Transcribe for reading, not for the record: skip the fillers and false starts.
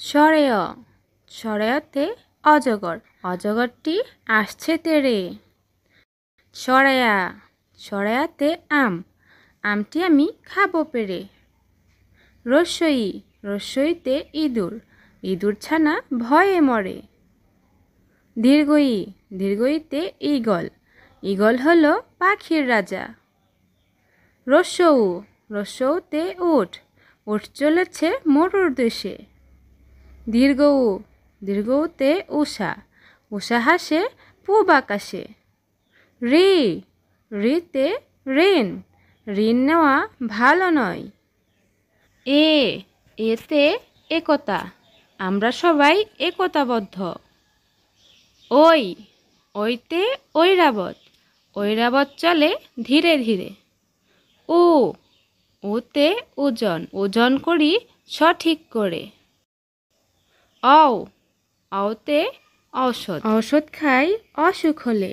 সরেয় সরেয়তে অজগর অজগরটি আসছে তেড়ে। সরায়া সরায়াতে আম আমটি আমি খাবো পেড়ে। রস্যই রস্যইতে ইঁদুর ইঁদুর ছানা ভয়ে মরে। দীর্ঘই দীর্ঘইতে ঈগল ঈগল হলো পাখির রাজা। রস্যৌ রস্যৌতে উট উট চলেছে মরুর দেশে। দীর্ঘউ দীর্ঘউতে উষা উষা হাসে পূব আকাশে। ঋ ঋতে ঋণ ঋণ নেওয়া ভালো নয়। এতে একতা আমরা সবাই একতাবদ্ধ। ওই ওইতে ঐরাবত ঐরাবত চলে ধীরে ধীরে। ওতে ওজন ওজন করি সঠিক করে। অও অওতে ঔষধ ঔষধ খাই অসুখ হলে।